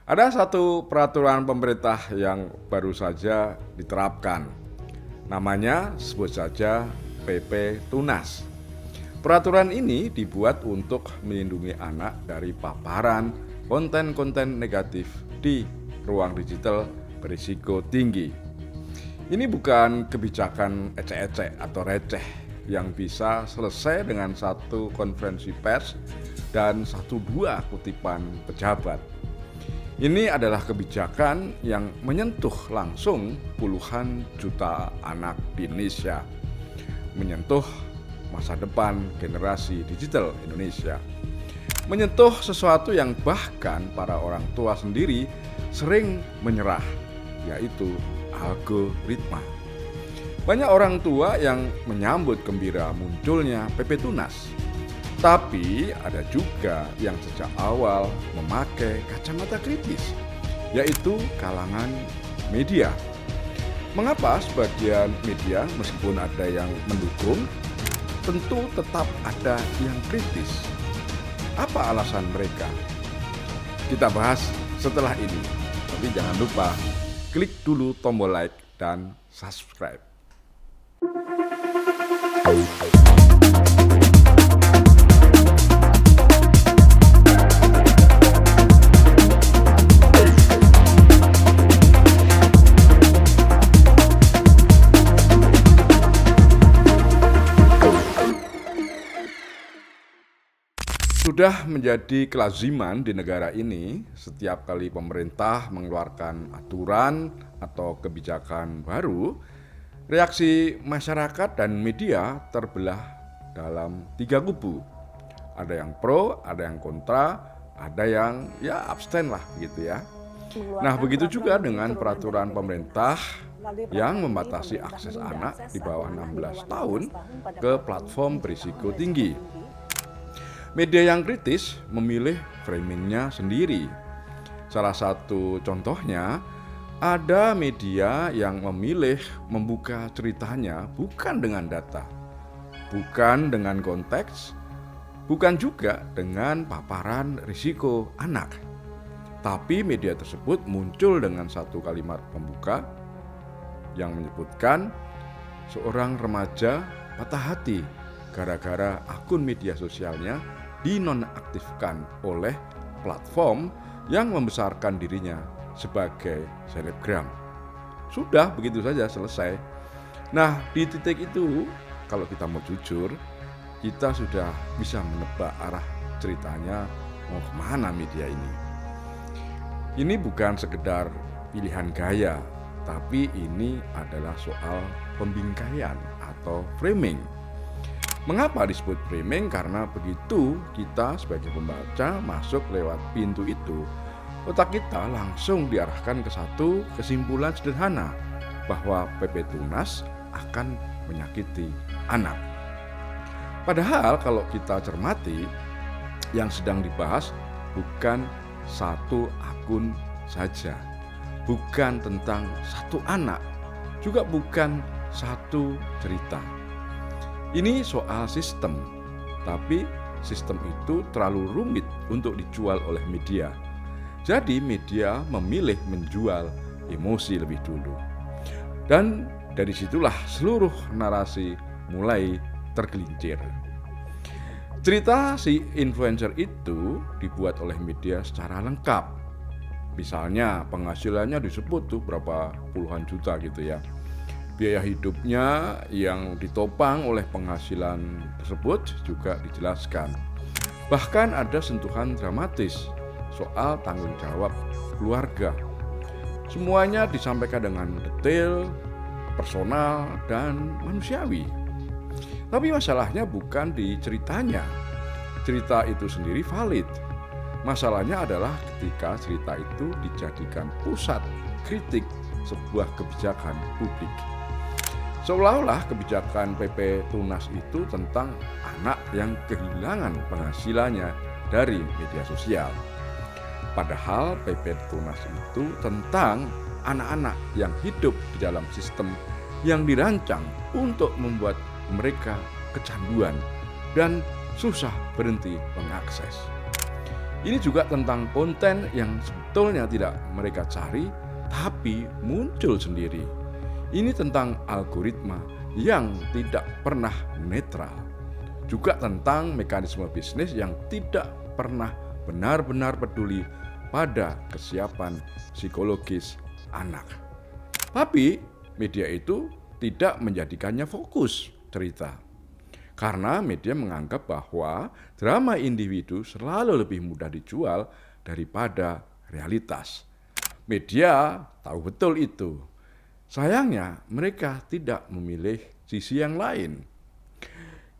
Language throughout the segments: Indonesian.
Ada satu peraturan pemerintah yang baru saja diterapkan. Namanya sebut saja PP Tunas. Peraturan ini dibuat untuk melindungi anak dari paparan konten-konten negatif di ruang digital berisiko tinggi. Ini bukan kebijakan ecek-ecek atau receh yang bisa selesai dengan satu konferensi pers dan satu dua kutipan pejabat. Ini adalah kebijakan yang menyentuh langsung puluhan juta anak di Indonesia, menyentuh masa depan generasi digital Indonesia, menyentuh sesuatu yang bahkan para orang tua sendiri sering menyerah, yaitu algoritma. Banyak orang tua yang menyambut gembira munculnya PP Tunas, tapi ada juga yang sejak awal memakai kacamata kritis, yaitu kalangan media. Mengapa sebagian media meskipun ada yang mendukung, tentu tetap ada yang kritis? Apa alasan mereka? Kita bahas setelah ini. Tapi jangan lupa klik dulu tombol like dan subscribe. Sudah menjadi kelaziman di negara ini, setiap kali pemerintah mengeluarkan aturan atau kebijakan baru, reaksi masyarakat dan media terbelah dalam 3 kubu. Ada yang pro, ada yang kontra, ada yang abstain lah gitu ya. Nah, begitu juga dengan peraturan pemerintah yang membatasi akses anak di bawah 16 tahun ke platform berisiko tinggi. Media yang kritis memilih framingnya sendiri. Salah satu contohnya, ada media yang memilih membuka ceritanya bukan dengan data, bukan dengan konteks, bukan juga dengan paparan risiko anak. Tapi media tersebut muncul dengan satu kalimat pembuka yang menyebutkan seorang remaja patah hati gara-gara akun media sosialnya dinonaktifkan oleh platform yang membesarkan dirinya sebagai selebgram. Sudah begitu saja selesai. Nah, di titik itu kalau kita mau jujur, kita sudah bisa menebak arah ceritanya mau kemana media ini. Ini bukan sekedar pilihan gaya, tapi ini adalah soal pembingkaian atau framing. Mengapa disebut framing? Karena begitu kita sebagai pembaca masuk lewat pintu itu, otak kita langsung diarahkan ke satu kesimpulan sederhana, bahwa PP Tunas akan menyakiti anak. Padahal kalau kita cermati, yang sedang dibahas bukan satu akun saja, bukan tentang satu anak, juga bukan satu cerita. Ini soal sistem, tapi sistem itu terlalu rumit untuk dijual oleh media. Jadi media memilih menjual emosi lebih dulu. Dan dari situlah seluruh narasi mulai tergelincir. Cerita si influencer itu dibuat oleh media secara lengkap. Misalnya penghasilannya disebut tuh berapa puluhan juta gitu ya. Biaya hidupnya yang ditopang oleh penghasilan tersebut juga dijelaskan. Bahkan ada sentuhan dramatis soal tanggung jawab keluarga. Semuanya disampaikan dengan detail, personal, dan manusiawi. Tapi masalahnya bukan di ceritanya. Cerita itu sendiri valid. Masalahnya adalah ketika cerita itu dijadikan pusat kritik sebuah kebijakan publik. Seolah-olah kebijakan PP Tunas itu tentang anak yang kehilangan penghasilannya dari media sosial. Padahal PP Tunas itu tentang anak-anak yang hidup di dalam sistem yang dirancang untuk membuat mereka kecanduan dan susah berhenti mengakses. Ini juga tentang konten yang sebetulnya tidak mereka cari, tapi muncul sendiri. Ini tentang algoritma yang tidak pernah netral. Juga tentang mekanisme bisnis yang tidak pernah benar-benar peduli pada kesiapan psikologis anak. Tapi media itu tidak menjadikannya fokus cerita. Karena media menganggap bahwa drama individu selalu lebih mudah dijual daripada realitas. Media tahu betul itu. Sayangnya mereka tidak memilih sisi yang lain.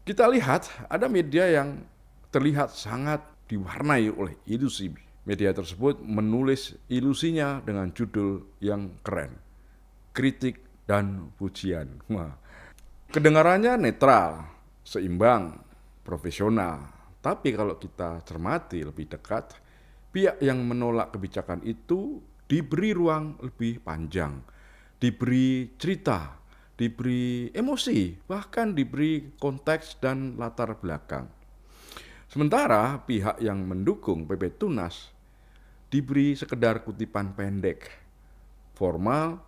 Kita lihat ada media yang terlihat sangat diwarnai oleh ilusi. Media tersebut menulis ilusinya dengan judul yang keren, kritik dan pujian. Kedengarannya netral, seimbang, profesional. Tapi kalau kita cermati lebih dekat, pihak yang menolak kebijakan itu diberi ruang lebih panjang, diberi cerita, diberi emosi, bahkan diberi konteks dan latar belakang. Sementara pihak yang mendukung PP Tunas diberi sekedar kutipan pendek, formal,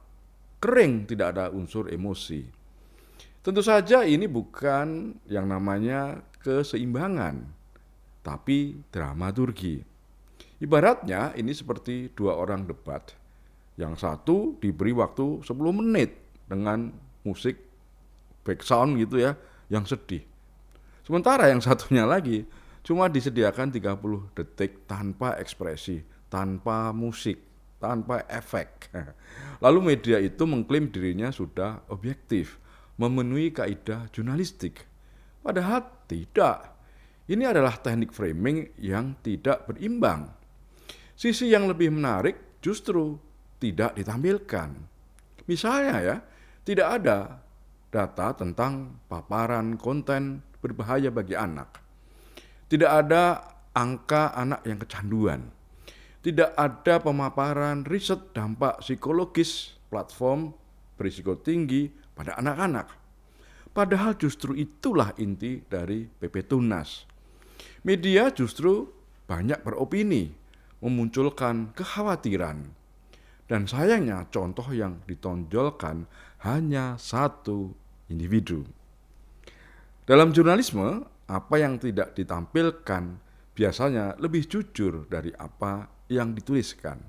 kering, tidak ada unsur emosi. Tentu saja ini bukan yang namanya keseimbangan, tapi dramaturgi. Ibaratnya ini seperti dua orang debat. Yang satu diberi waktu 10 menit dengan musik background gitu ya, yang sedih. Sementara yang satunya lagi cuma disediakan 30 detik tanpa ekspresi, tanpa musik, tanpa efek. Lalu media itu mengklaim dirinya sudah objektif, memenuhi kaidah jurnalistik. Padahal tidak. Ini adalah teknik framing yang tidak berimbang. Sisi yang lebih menarik justru tidak ditampilkan. Misalnya ya, tidak ada data tentang paparan konten berbahaya bagi anak. Tidak ada angka anak yang kecanduan. Tidak ada pemaparan riset dampak psikologis platform berisiko tinggi pada anak-anak. Padahal justru itulah inti dari PP Tunas. Media justru banyak beropini, memunculkan kekhawatiran. Dan sayangnya contoh yang ditonjolkan hanya satu individu. Dalam jurnalisme, apa yang tidak ditampilkan biasanya lebih jujur dari apa yang dituliskan.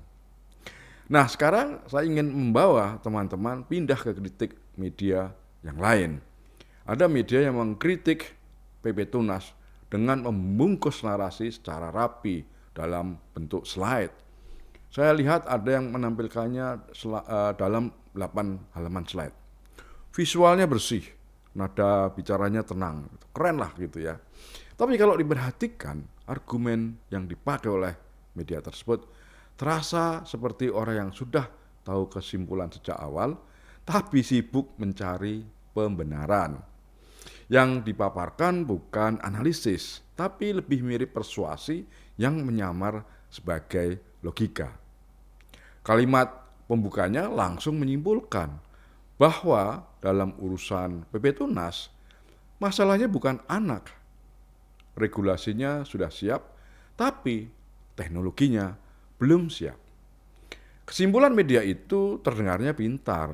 Nah, sekarang saya ingin membawa teman-teman pindah ke kritik media yang lain. Ada media yang mengkritik PP Tunas dengan membungkus narasi secara rapi dalam bentuk slide. Saya lihat ada yang menampilkannya dalam 8 halaman slide. Visualnya bersih, nada bicaranya tenang, keren lah gitu ya. Tapi kalau diperhatikan, argumen yang dipakai oleh media tersebut terasa seperti orang yang sudah tahu kesimpulan sejak awal, tapi sibuk mencari pembenaran. Yang dipaparkan bukan analisis, tapi lebih mirip persuasi yang menyamar sebagai logika. Kalimat pembukanya langsung menyimpulkan bahwa dalam urusan PP Tunas, masalahnya bukan anak. Regulasinya sudah siap, tapi teknologinya belum siap. Kesimpulan media itu terdengarnya pintar,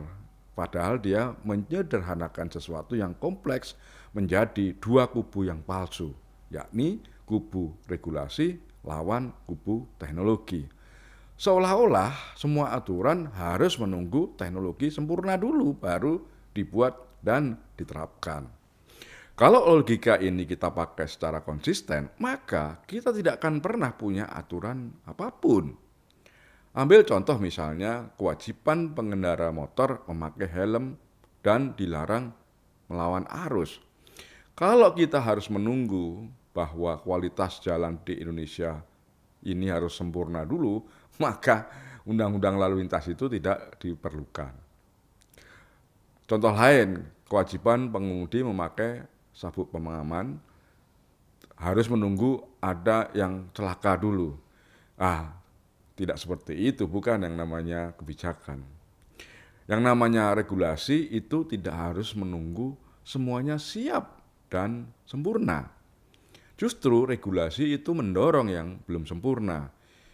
padahal dia menyederhanakan sesuatu yang kompleks menjadi dua kubu yang palsu, yakni kubu regulasi lawan kubu teknologi. Seolah-olah semua aturan harus menunggu teknologi sempurna dulu baru dibuat dan diterapkan. Kalau logika ini kita pakai secara konsisten, maka kita tidak akan pernah punya aturan apapun. Ambil contoh misalnya kewajiban pengendara motor memakai helm dan dilarang melawan arus. Kalau kita harus menunggu bahwa kualitas jalan di Indonesia ini harus sempurna dulu, maka undang-undang lalu lintas itu tidak diperlukan. Contoh lain, kewajiban pengemudi memakai sabuk pengaman harus menunggu ada yang celaka dulu. Tidak seperti itu, bukan yang namanya kebijakan. Yang namanya regulasi itu tidak harus menunggu semuanya siap dan sempurna. Justru regulasi itu mendorong yang belum sempurna.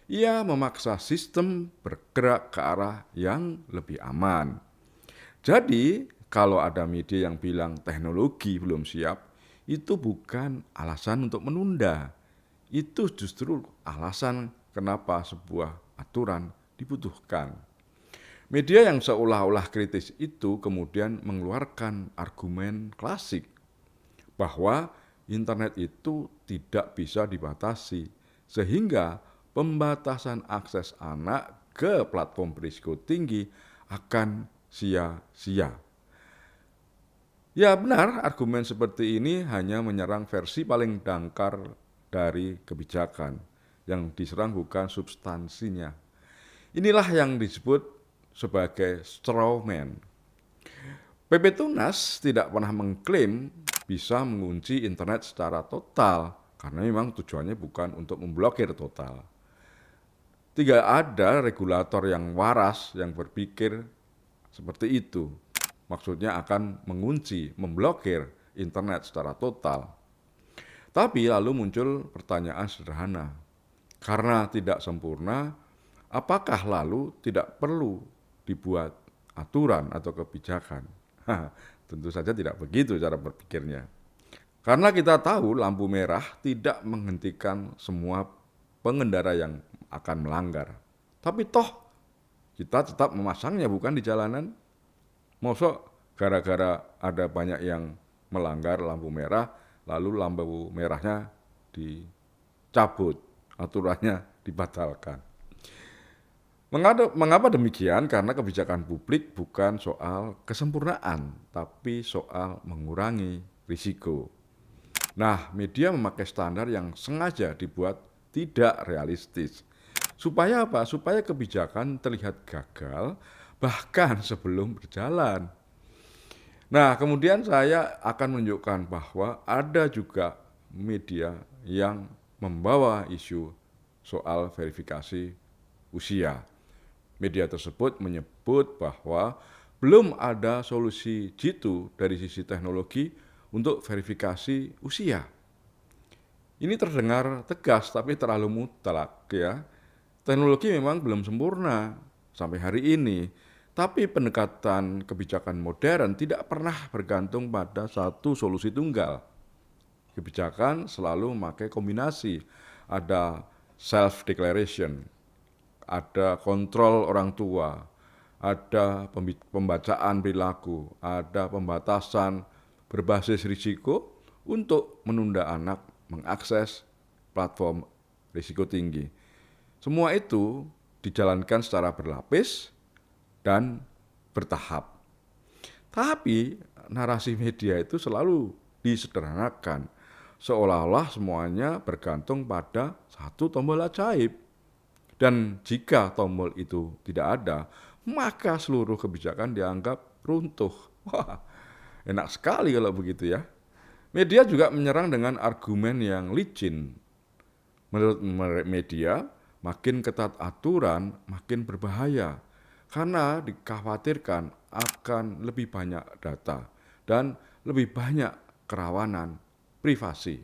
ia memaksa sistem bergerak ke arah yang lebih aman. Jadi, kalau ada media yang bilang teknologi belum siap, itu bukan alasan untuk menunda. Itu justru alasan kenapa sebuah aturan dibutuhkan. Media yang seolah-olah kritis itu kemudian mengeluarkan argumen klasik bahwa internet itu tidak bisa dibatasi, sehingga pembatasan akses anak ke platform berisiko tinggi akan sia-sia. Ya benar, argumen seperti ini hanya menyerang versi paling dangkal dari kebijakan. Yang diserang bukan substansinya. Inilah yang disebut sebagai straw man. PP Tunas tidak pernah mengklaim bisa mengunci internet secara total, karena memang tujuannya bukan untuk memblokir total. Tidak ada regulator yang waras yang berpikir seperti itu. Maksudnya akan mengunci, memblokir internet secara total. Tapi lalu muncul pertanyaan sederhana. Karena tidak sempurna, apakah lalu tidak perlu dibuat aturan atau kebijakan? Tentu saja tidak begitu cara berpikirnya. Karena kita tahu lampu merah tidak menghentikan semua pengendara yang akan melanggar. Tapi toh kita tetap memasangnya bukan di jalanan. Mosok gara-gara ada banyak yang melanggar lampu merah, lalu lampu merahnya dicabut, aturannya dibatalkan. Mengapa demikian? Karena kebijakan publik bukan soal kesempurnaan, tapi soal mengurangi risiko. Nah, media memakai standar yang sengaja dibuat tidak realistis. Supaya apa? Supaya kebijakan terlihat gagal bahkan sebelum berjalan. Nah, kemudian saya akan menunjukkan bahwa ada juga media yang membawa isu soal verifikasi usia. Media tersebut menyebut bahwa belum ada solusi jitu dari sisi teknologi untuk verifikasi usia. Ini terdengar tegas tapi terlalu mutlak ya. Teknologi memang belum sempurna sampai hari ini, tapi pendekatan kebijakan modern tidak pernah bergantung pada satu solusi tunggal. Kebijakan selalu memakai kombinasi, ada self-declaration, ada kontrol orang tua, ada pembacaan perilaku, ada pembatasan berbasis risiko untuk menunda anak mengakses platform risiko tinggi. Semua itu dijalankan secara berlapis dan bertahap. Tapi narasi media itu selalu disederhanakan, seolah-olah semuanya bergantung pada satu tombol ajaib. Dan jika tombol itu tidak ada, maka seluruh kebijakan dianggap runtuh. Wah, enak sekali kalau begitu ya. Media juga menyerang dengan argumen yang licin. Menurut media, makin ketat aturan, makin berbahaya. Karena dikhawatirkan akan lebih banyak data dan lebih banyak kerawanan privasi.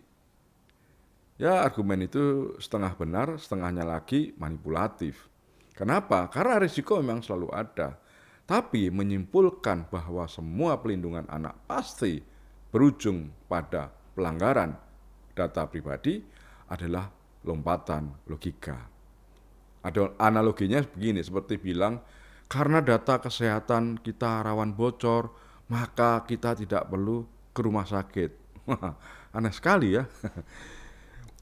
Ya, argumen itu setengah benar, setengahnya lagi manipulatif. Kenapa? Karena risiko memang selalu ada. Tapi menyimpulkan bahwa semua pelindungan anak pasti berujung pada pelanggaran data pribadi adalah lompatan logika. Ada analoginya begini, seperti bilang, karena data kesehatan kita rawan bocor, maka kita tidak perlu ke rumah sakit. Aneh sekali ya.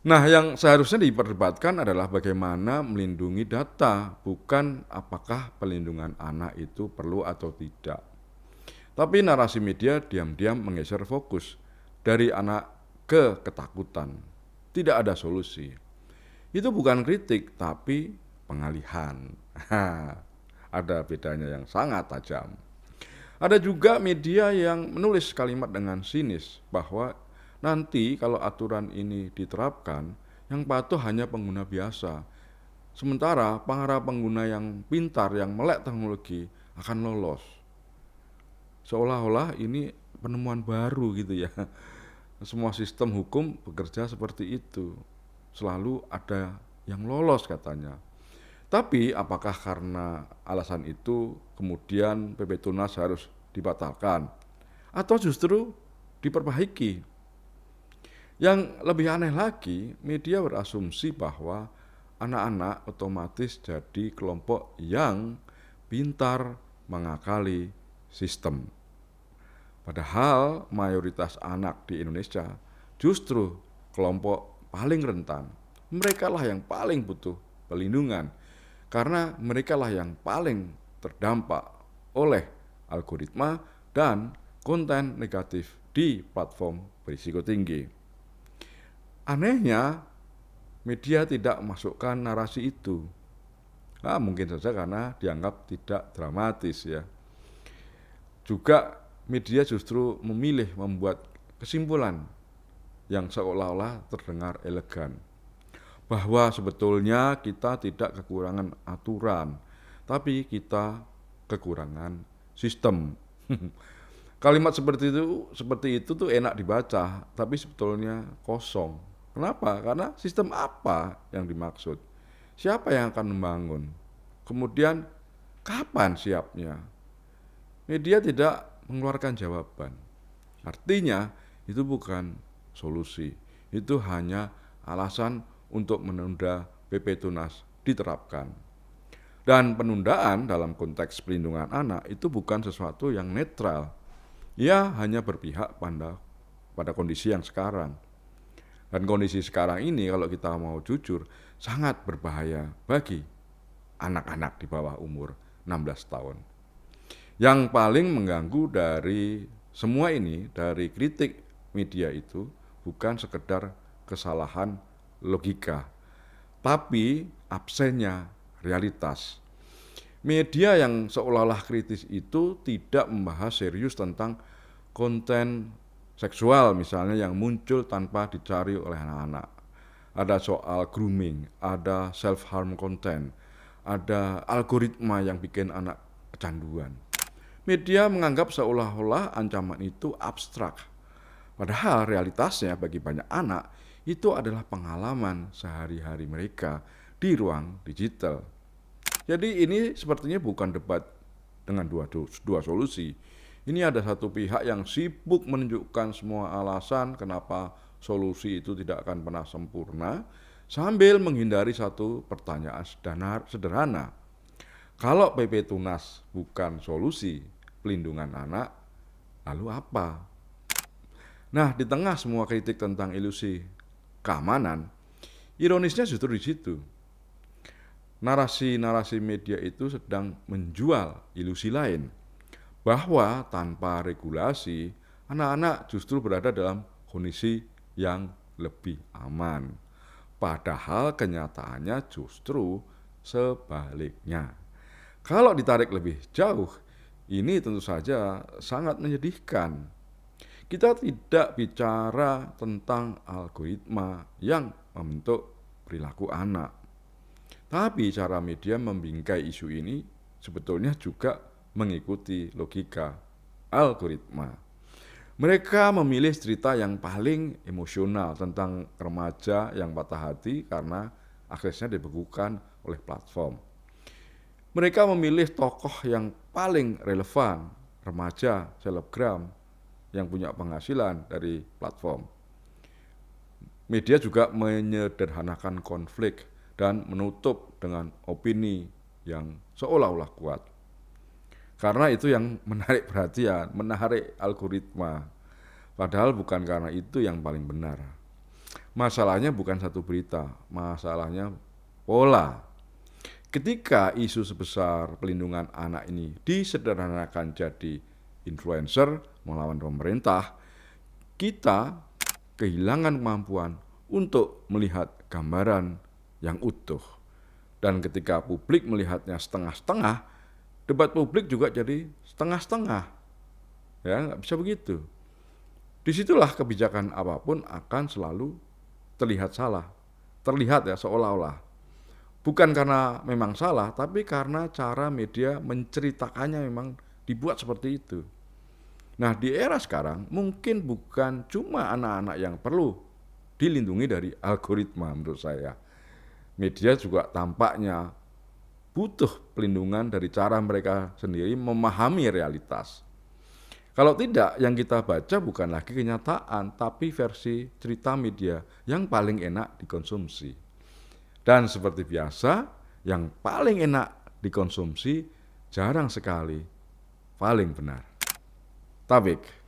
Nah, yang seharusnya diperdebatkan adalah bagaimana melindungi data, bukan apakah pelindungan anak itu perlu atau tidak. Tapi narasi media diam-diam menggeser fokus dari anak ke ketakutan. Tidak ada solusi. Itu bukan kritik, tapi pengalihan. Ada bedanya yang sangat tajam. Ada juga media yang menulis kalimat dengan sinis bahwa nanti kalau aturan ini diterapkan, yang patuh hanya pengguna biasa. Sementara para pengguna yang pintar, yang melek teknologi akan lolos. Seolah-olah ini penemuan baru gitu ya. Semua sistem hukum bekerja seperti itu. Selalu ada yang lolos katanya. Tapi apakah karena alasan itu kemudian PP Tunas harus dibatalkan atau justru diperbaiki? Yang lebih aneh lagi, media berasumsi bahwa anak-anak otomatis jadi kelompok yang pintar mengakali sistem. Padahal mayoritas anak di Indonesia justru kelompok paling rentan. Mereka lah yang paling butuh pelindungan karena mereka lah yang paling terdampak oleh algoritma dan konten negatif di platform berisiko tinggi. Anehnya, media tidak memasukkan narasi itu. Mungkin saja karena dianggap tidak dramatis ya. Juga media justru memilih membuat kesimpulan yang seolah-olah terdengar elegan. Bahwa sebetulnya kita tidak kekurangan aturan, tapi kita kekurangan sistem. Kalimat seperti itu tuh enak dibaca, tapi sebetulnya kosong. Kenapa? Karena sistem apa yang dimaksud? Siapa yang akan membangun? Kemudian kapan siapnya? Media tidak mengeluarkan jawaban. Artinya itu bukan solusi. Itu hanya alasan untuk menunda PP Tunas diterapkan. Dan penundaan dalam konteks pelindungan anak itu bukan sesuatu yang netral. Ia hanya berpihak pada kondisi yang sekarang. Dan kondisi sekarang ini kalau kita mau jujur sangat berbahaya bagi anak-anak di bawah umur 16 tahun. Yang paling mengganggu dari semua ini, dari kritik media itu bukan sekedar kesalahan logika, tapi absennya realitas. Media yang seolah-olah kritis itu tidak membahas serius tentang konten seksual misalnya yang muncul tanpa dicari oleh anak-anak. Ada soal grooming, ada self-harm content, ada algoritma yang bikin anak kecanduan. Media menganggap seolah-olah ancaman itu abstrak. Padahal realitasnya bagi banyak anak itu adalah pengalaman sehari-hari mereka di ruang digital. Jadi ini sepertinya bukan debat dengan dua solusi. Ini ada satu pihak yang sibuk menunjukkan semua alasan kenapa solusi itu tidak akan pernah sempurna, sambil menghindari satu pertanyaan sederhana. Kalau PP Tunas bukan solusi pelindungan anak, lalu apa? Nah, di tengah semua kritik tentang ilusi keamanan, ironisnya justru di situ. Narasi-narasi media itu sedang menjual ilusi lain, bahwa tanpa regulasi, anak-anak justru berada dalam kondisi yang lebih aman. Padahal kenyataannya justru sebaliknya. Kalau ditarik lebih jauh, ini tentu saja sangat menyedihkan. Kita tidak bicara tentang algoritma yang membentuk perilaku anak. Tapi cara media membingkai isu ini sebetulnya juga mengikuti logika algoritma. Mereka memilih cerita yang paling emosional tentang remaja yang patah hati karena aksesnya dibekukan oleh platform. Mereka memilih tokoh yang paling relevan, remaja, selebgram, yang punya penghasilan dari platform. Media juga menyederhanakan konflik dan menutup dengan opini yang seolah-olah kuat. Karena itu yang menarik perhatian, menarik algoritma. Padahal bukan karena itu yang paling benar. Masalahnya bukan satu berita, masalahnya pola. Ketika isu sebesar pelindungan anak ini disederhanakan jadi influencer melawan pemerintah, kita kehilangan kemampuan untuk melihat gambaran yang utuh. Dan ketika publik melihatnya setengah-setengah, debat publik juga jadi setengah-setengah. Ya, nggak bisa begitu. Disitulah kebijakan apapun akan selalu terlihat salah. Terlihat ya seolah-olah. Bukan karena memang salah, tapi karena cara media menceritakannya memang dibuat seperti itu. Nah, di era sekarang mungkin bukan cuma anak-anak yang perlu dilindungi dari algoritma menurut saya. Media juga tampaknya butuh pelindungan dari cara mereka sendiri memahami realitas. Kalau tidak, yang kita baca bukan lagi kenyataan, tapi versi cerita media yang paling enak dikonsumsi. Dan seperti biasa, yang paling enak dikonsumsi jarang sekali paling benar. Tabik.